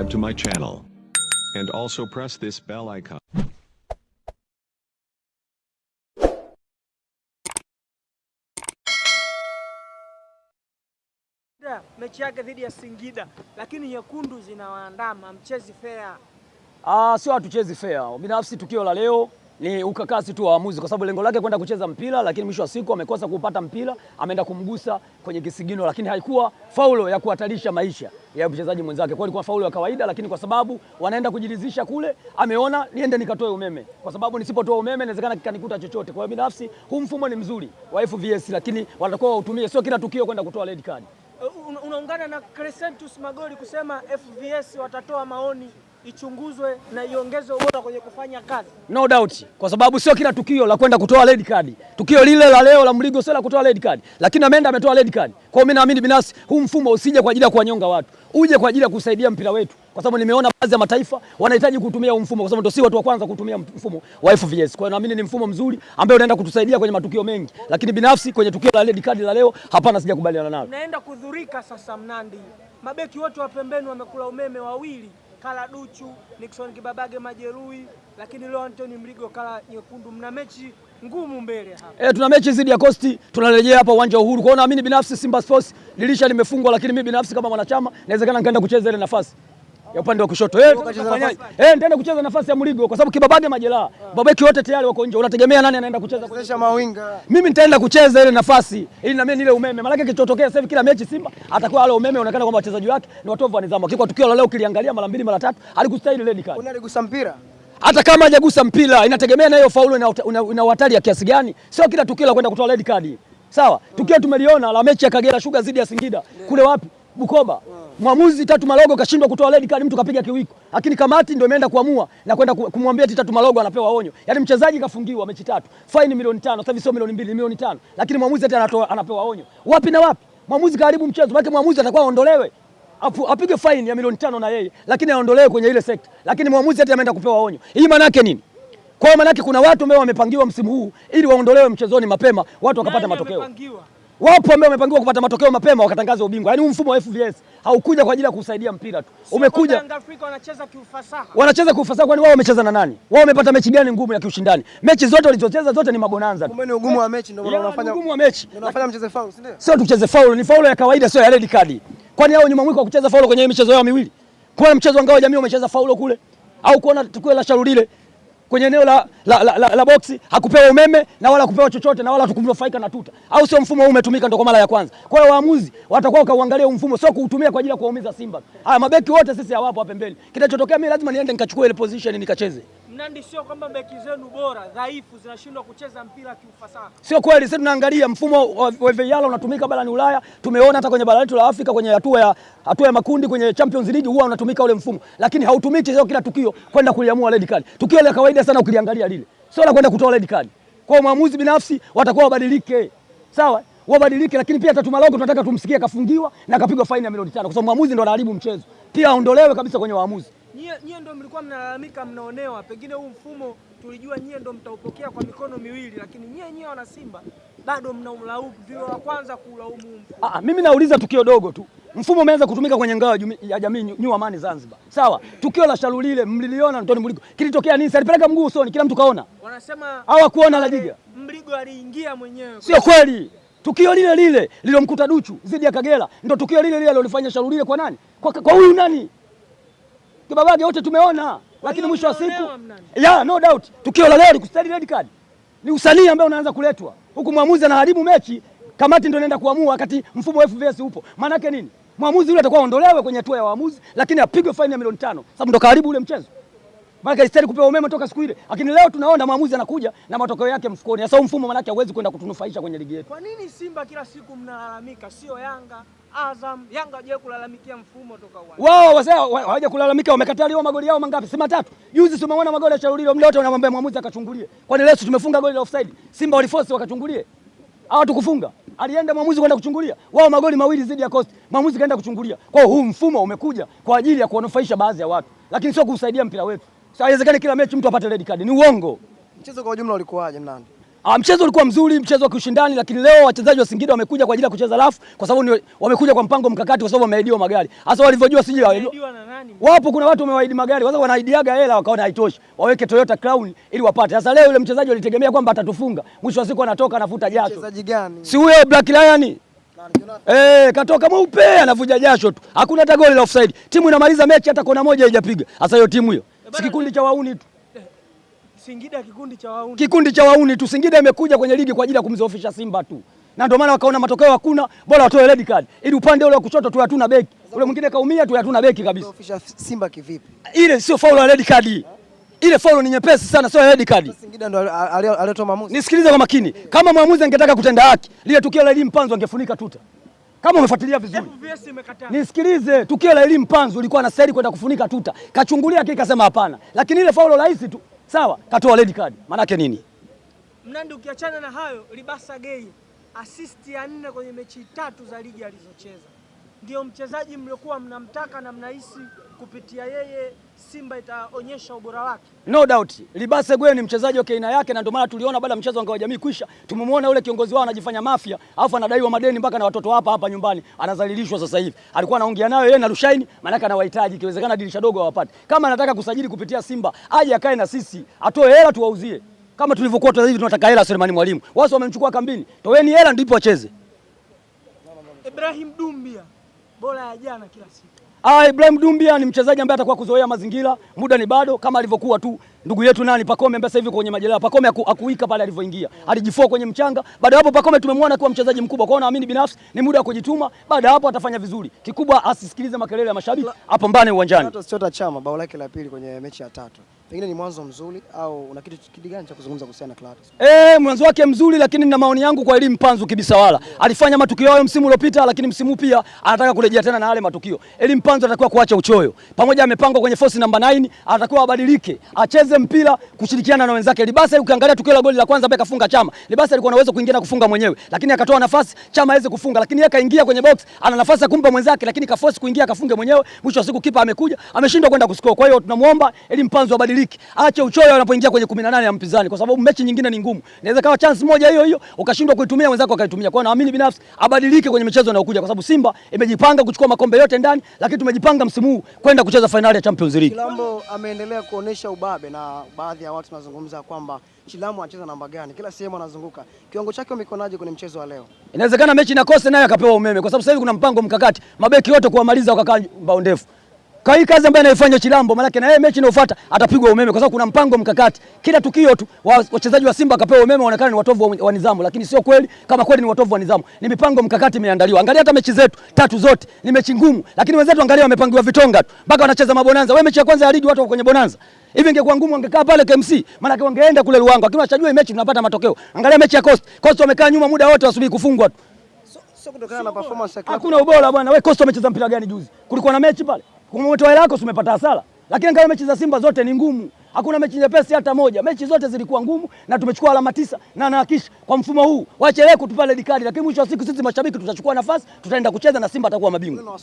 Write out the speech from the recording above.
subscribe to my channel. And also press this bell icon. Mechi yake dhidi ya Singida, lakini nyekundu zinawaandama, mchezi fair. Sio hatuchezi fair. Binafsi tukio la leo ni ukakasi tu wa waamuzi, kwa sababu lengo lake kwenda kucheza mpira, lakini mwisho wa siku amekosa kupata mpira, ameenda kumgusa kwenye kisigino, lakini haikuwa faulo ya kuhatarisha maisha ya mchezaji mwenzake. Kwa ilikuwa faulo ya kawaida, lakini kwa sababu wanaenda kujiridhisha kule, ameona niende nikatoe umeme, kwa sababu nisipotoa umeme inawezekana kikanikuta chochote. Kwa hiyo binafsi huu mfumo ni mzuri wa FVS, lakini watakuwa wautumie, sio kila tukio kwenda kutoa red card. Unaungana na Crescentus Magoli kusema FVS watatoa maoni, ichunguzwe na iongezwe ubora kwenye kufanya kazi? No doubt, kwa sababu sio kila tukio la kwenda kutoa red card. Tukio lile la leo la Mligo sio la kutoa red card, lakini ameenda ametoa red card. Kwa hiyo mimi naamini binafsi huu mfumo usije kwa ajili ya kuwanyonga watu, uje kwa ajili ya kusaidia mpira wetu, kwa sababu nimeona baadhi ya mataifa wanahitaji kutumia huu mfumo, kwa sababu ndio si watu wa kwanza kutumia mfumo wa FVS. Kwa hiyo naamini ni mfumo mzuri ambao unaenda kutusaidia kwenye matukio mengi, lakini binafsi kwenye tukio la red card la leo hapana, sijakubaliana nalo. Naenda kudhurika sasa Mnandi. Mabeki wote wa pembeni wamekula umeme, wawili kala Duchu, Nixon Kibabage majeruhi, lakini leo Anthony Mligo kala nyekundu. Mna mechi ngumu mbele hapa. Tuna mechi dhidi ya Coast, tunarejea hapa uwanja wa Uhuru. Kwa hiyo naamini binafsi Simba Sports dirisha limefungwa, lakini mimi binafsi kama mwanachama inawezekana nikaenda kucheza ile nafasi ya upande wa kushoto. Nitaenda kucheza nafasi ya Mligo kwa sababu Kibabage majeraha. Babeki wote tayari wako nje. Unategemea nani anaenda kucheza kucheza mawinga? Mimi nitaenda kucheza ile nafasi ili na mimi nile umeme. Maana kichotokea sasa hivi kila mechi Simba atakuwa wale umeme, unaonekana kwamba wachezaji wake ni watovu wa nidhamu. Kwa tukio la leo kiliangalia mara mbili mara tatu, alikustahili red card. Unaligusa mpira? Hata kama hajagusa mpira inategemea na hiyo faulu ina hatari ya kiasi gani. Sio kila tukio la kwenda kutoa red card. Sawa? Tukio tumeliona la mechi ya Kagera Sugar dhidi ya Singida. Kule wapi? Bukoba. Mwamuzi Tatu Malogo kashindwa kutoa red card, mtu kapiga kiwiko. Lakini kamati ndio imeenda kuamua na kwenda kumwambia Tatu Malogo anapewa onyo. Yaani mchezaji kafungiwa mechi 3. Faini milioni 5, sasa hivi sio milioni 2, milioni 5. Lakini mwamuzi hata anapewa onyo. Wapi na wapi? Mwamuzi karibu mchezo. Maana mwamuzi atakuwa aondolewe. Apige faini ya milioni 5 na yeye, lakini aondolewe kwenye ile sekta. Lakini mwamuzi hata ameenda kupewa onyo. Hii maana yake nini? Kwa maana yake kuna watu ambao wamepangiwa msimu huu ili waondolewe mchezoni mapema, watu wakapata matokeo. Wapo ambao wamepangiwa kupata matokeo mapema wakatangaza ubingwa. Yaani huu mfumo wa FVS haukuja kwa ajili ya kusaidia mpira tu. Umekuja Yanga Afrika wanacheza kiufasaha. Wanacheza kiufasaha, kwani wao wamecheza na nani? Wao wamepata mechi gani ngumu ya kiushindani? Mechi zote walizocheza zote ni mabonanza tu. Kumbe ni ugumu wa mechi ndio unafanya. Ugumu wa mechi. Ndio unafanya mcheze faulu, si ndio? Sio tucheze faulu, ni faulu ya kawaida, sio ya red card. Kwani hao nyuma mwiko wa kucheza faulu kwenye michezo yao miwili? Kwa mchezo wa Ngao ya Jamii umecheza faulu kule? Au kuona tukio la Sharulile kwenye eneo la boksi hakupewa umeme na wala kupewa chochote na wala tukumfaika na tuta, au sio? Mfumo huu umetumika ndio kwa mara ya kwanza. Kwa hiyo waamuzi watakuwa kauangalia mfumo, sio kuutumia kwa ajili ya kuwaumiza Simba. Haya mabeki wote sisi hawapo hapa pembeni. Kitachotokea mimi lazima niende nikachukue ile position nikacheze. Mnandi, sio kwamba beki zenu bora dhaifu zinashindwa kucheza mpira kiufasaha. Sio kweli, sisi tunaangalia mfumo wa VAR unatumika barani Ulaya. Tumeona hata kwenye bara letu la Afrika kwenye hatua ya makundi kwenye Champions League huwa unatumika ule mfumo. Lakini hautumiki sio kila tukio kwenda kuliamua red card. Tukio la kawaida sana ukiliangalia lile. Sio la kwenda kutoa red card. Kwa maamuzi binafsi watakuwa wabadilike. Sawa? Wabadilike, lakini pia Tatu Malogo tunataka tumsikie kafungiwa na kapigwa faini ya milioni 5 kwa sababu maamuzi ndio anaharibu mchezo. Pia aondolewe kabisa kwenye waamuzi. Nyie ndio mlikuwa mnalalamika mnaonewa, pengine huu mfumo tulijua nyie ndio mtaupokea kwa mikono miwili, lakini nyie wana Simba bado mnaumlaumu, ndio wa kwanza kulaumu mfumo. Mimi nauliza tukio dogo tu. Mfumo umeanza kutumika kwenye Ngao ya Jamii New Amani Zanzibar. Sawa? Tukio la Sharulile mliliona Anthony Mligo. Kilitokea nini? Alipeleka mguu usoni, kila mtu kaona. Wanasema hawakuona la jiga. Mligo aliingia mwenyewe. Sio kweli. Tukio lile lilomkuta Duchu dhidi ya Kagera ndio tukio lile alilofanya Sharulile kwa nani? Kwa huyu nani? Kibabage wote tumeona, lakini mwisho wa siku no doubt tukio la leo likustahili red card. Ni usanii ambao unaanza kuletwa. Huku mwamuzi anaharibu mechi, kamati ndio inaenda kuamua wakati mfumo wa FVS upo. Maana yake nini? Mwamuzi yule atakuwa aondolewe kwenye hatua ya waamuzi, lakini apigwe faini ya milioni 5 sababu ndo karibu ule mchezo. Maana istahili kupewa umeme toka siku ile. Lakini leo tunaona mwamuzi anakuja na matokeo yake mfukoni. Sasa mfumo maana yake hauwezi kwenda kutunufaisha kwenye ligi yetu. Kwa nini Simba kila siku mnalalamika, sio Yanga? Azam, Yanga hajawahi kulalamikia mfumo toka uanze. Wao hawaja kulalamika, wamekataa leo magoli yao mangapi? Si matatu. Juzi tumeona magoli ya Sharulile, mleo wote wanamwambia mwamuzi akachungulie. Kwani leo tumefunga goli la offside? Simba waliforce wakachungulie. Hawa tukufunga. Alienda mwamuzi kwenda kuchungulia. Wao magoli mawili dhidi ya Coast. Mwamuzi kaenda kuchungulia. Kwa hiyo huu mfumo umekuja kwa ajili ya kuwanufaisha baadhi ya watu, lakini sio kusaidia mpira wetu. Sasa haiwezekani kila mechi mtu apate red card. Ni uongo. Mchezo kwa ujumla ulikuwaje Mnandi? Mchezo ulikuwa mzuri, mchezo wa kushindani, lakini leo wachezaji wa Singida wamekuja kwa ajili ya kucheza rafu kwa sababu wamekuja kwa mpango mkakati, kwa sababu wameahidiwa magari. Hasa walivyojua sije wapo, kuna watu wamewaahidi magari, kwanza wanaahidiaga hela wakaona haitoshi, waweke Toyota Crown ili wapate. Sasa leo yule mchezaji walitegemea kwamba atatufunga, mwisho wa siku anatoka anafuta jasho. Mchezaji gani? Si huyo Black Lion? Katoka mweupe anavuja jasho tu. Hakuna hata goli la offside. Timu inamaliza mechi hata kona moja haijapiga. Sasa hiyo timu hiyo. Si kikundi cha wauni tu. Singida kikundi cha wauni. Kikundi cha wauni tu. Singida imekuja kwenye ligi kwa ajili ya kumzoofisha Simba tu. Na ndio maana wakaona matokeo hakuna, bora watoe red card. Ili upande ule wa kushoto tu hatuna beki. Ule mwingine kaumia tu hatuna beki kabisa. Kuzoofisha Simba kivipi? Ile sio faulu ya red card. Ile faulu ni nyepesi sana, sio red card. Singida ndo aliotoa maamuzi. Nisikilize kwa makini. Kama mwamuzi angetaka kutenda haki, lile tukio la Elie Mpanzu angefunika tuta. Kama umefuatilia vizuri. Nisikilize, tukio la Elie Mpanzu lilikuwa anastahili kwenda kufunika tuta. Kachungulia kile kasema hapana. Lakini ile faulu rahisi tu. Sawa, katoa red card. Maana yake nini? Mnandi, ukiachana na hayo, Libasa Gay assist ya 4 kwenye mechi 3 za ligi alizocheza. Ndio mchezaji mliokuwa mnamtaka na mnahisi kupitia yeye Simba itaonyesha ubora wake. No doubt. Libasa Gwe ni mchezaji wa aina yake, na ndio maana tuliona baada ya mchezo wa Ngao ya Jamii kwisha, tumemwona yule kiongozi wao anajifanya mafia, alafu anadaiwa madeni mpaka na watoto hapa nyumbani, anazalilishwa sasa hivi. Alikuwa anaongea nayo yeye na Rushaini, maana yake anawahitaji, ikiwezekana dirisha dogo hawapati. Kama anataka kusajili kupitia Simba, aje akae na sisi, atoe hela tuwauzie. Kama tulivyokuwa hivi tunataka hela Selemani Mwalimu. Wao wamemchukua kambini. Toweni hela ndipo wacheze. Ibrahim Dumbia bora ya jana kila siku. Ibrahim Dumbia ni mchezaji ambaye atakuwa kuzoea mazingira, muda ni bado, kama alivyokuwa tu ndugu yetu Pacome ambaye sasa hivi kwenye majeraha. Pacome akuika pale alivyoingia, alijifua kwenye mchanga. Baada hapo Pacome tumemwona kuwa mchezaji mkubwa, kwa hiyo naamini binafsi ni muda wa kujituma. Baada hapo atafanya vizuri. Kikubwa asisikilize makelele ya mashabiki, apambane uwanjani. Chota Chama bao lake la pili kwenye mechi ya 3. Pengine ni mwanzo mzuri au una kitu gani cha kuzungumza kuhusiana na Clatous? Mwanzo wake mzuri, lakini nina maoni yangu kwa Elie Mpanzu Kibisawala. Alifanya matukio hayo msimu uliopita, lakini msimu pia anataka kurejea tena na yale matukio. Elie Mpanzu anatakiwa kuacha uchoyo. Pamoja amepangwa kwenye force namba 9, anatakiwa abadilike, acheze mpira kushirikiana na wenzake. Libasa ukiangalia tukio la goli la kwanza ambaye kafunga Chama, Libasa alikuwa anaweza kuingia na kufunga mwenyewe, lakini akatoa nafasi Chama aweze kufunga, lakini yeye kaingia kwenye box, ana nafasi ya kumpa mwenzake, lakini kaforce kuingia akafunge mwenyewe. Mwisho wa siku kipa amekuja, ameshindwa kwenda kuscore. Kwa hiyo tunamuomba Elie Mpanzu abadilike. Aache uchoyo anapoingia kwenye 18 ya mpinzani, kwa sababu mechi nyingine ni ngumu. Inaweza kawa chance moja hiyo ukashindwa kuitumia, wenzako wakaitumia. Kwa hiyo naamini binafsi abadilike kwenye michezo inayokuja, kwa sababu Simba imejipanga kuchukua makombe yote ndani, lakini tumejipanga msimu huu kwenda kucheza finali ya Champions League. Chilambo ameendelea kuonesha ubabe na baadhi ya watu wanazungumza kwamba Chilambo anacheza namba gani? Kila sehemu anazunguka. Kiwango chake umekonaje kwenye mchezo wa leo? Inawezekana mechi inakose naye akapewa umeme, kwa sababu sasa hivi kuna mpango mkakati. Mabeki wote kuwamaliza wakakaa mbao ndefu. Kwa hii kazi ambayo anaifanya Chilambo, maana yake na yeye mechi inayofuata atapigwa umeme, kwa sababu kuna mpango mkakati. Kila tukio tu wachezaji wa Simba akapewa umeme waonekane ni watovu wa nidhamu, lakini sio kweli. Kama kweli ni watovu wa nidhamu, ni mipango mkakati imeandaliwa. Angalia hata mechi zetu 3 zote ni mechi ngumu, lakini wenzetu angalia wamepangiwa vitonga tu mpaka wanacheza mabonanza. Wewe mechi ya kwanza ya ligi watu wako kwenye bonanza. Hivi ingekuwa ngumu wangekaa pale KMC, maana yake wangeenda kule Luango. Lakini wachajua mechi tunapata matokeo. Angalia mechi ya Coast wamekaa nyuma muda wote wasubiri kufungwa tu. Sio kutokana na performance yake. Hakuna ubora bwana. Wewe Coast wamecheza mpira gani juzi? Kulikuwa na mechi pale. Kumtoa hela yako umepata hasara. Lakini angalia mechi za Simba zote ni ngumu. Hakuna mechi nyepesi hata moja. Mechi zote zilikuwa ngumu na tumechukua alama 9 na nahakisha kwa mfumo huu. Waachelewe kutupa red card, lakini mwisho wa siku sisi mashabiki tutachukua nafasi, tutaenda kucheza na Simba atakuwa mabingwa.